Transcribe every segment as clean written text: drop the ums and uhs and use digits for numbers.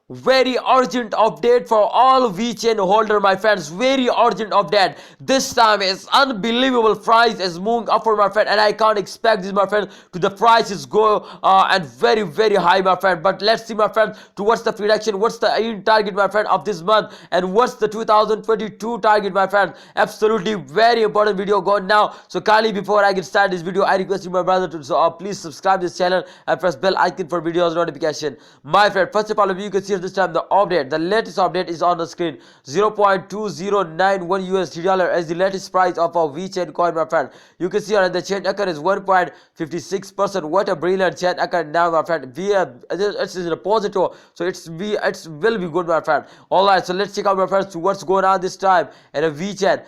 Very urgent update for all Vechain holder, my friends. Very urgent update. This time is unbelievable. Price is moving upward, my friend, and I can't expect this, my friend, to the prices go and very high, my friend. But let's see, my friend, towards the prediction. What's the end target, my friend, of this month, and what's the 2022 target, my friend? Absolutely very important video going now. So kindly, before I get started this video, I request you, my brother, to please subscribe this channel and press bell icon for videos notification, my friend. First of all, you can see this time the update, the latest update is on the screen. 0.2091 USD dollar as the latest price of a Vechain coin, my friend. You can see here the chain account is 1.56%. What a brilliant chain account now, my friend. It's in a positive, so it will be good, my friend. Alright, so let's check out, my friends, what's going on this time. And a Vechain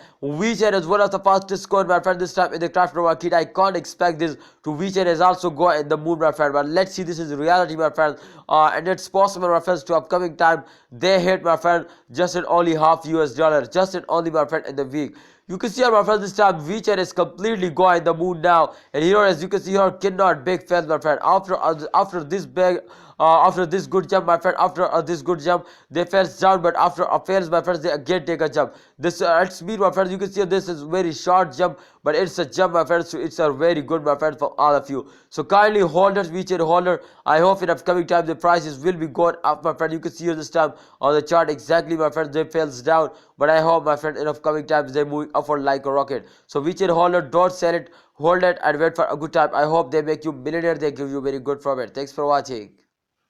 is one of the fastest coin, my friend, this time in the crypto market. I can't expect this to Vechain is also go in the moon, my friend. But let's see, this is reality, my friend. And it's possible, my friends, to upcoming time they hit, my friend, just in only half US dollar, just in only, my friend, in the week. You can see here, my friend, this time Vechain is completely going the moon now. And here, as you can see here, cannot big fans, my friend. After this big after this good jump, my friend, after this good jump they fell down, but after a fails, my friends, they again take a jump. This it's mean, my friends, you can see this is very short jump, but it's a jump, my friends, so it's a very good, my friend, for all of you. So kindly holders, Vechain holder, I hope in upcoming time the prices will be going up, my friend. You can see here this time on the chart exactly, my friend, they falls down, but I hope, my friend, in upcoming times they move upward like a rocket. So Vechain holder, don't sell it, hold it and wait for a good time. I hope they make you millionaire, they give you very good profit. Thanks for watching.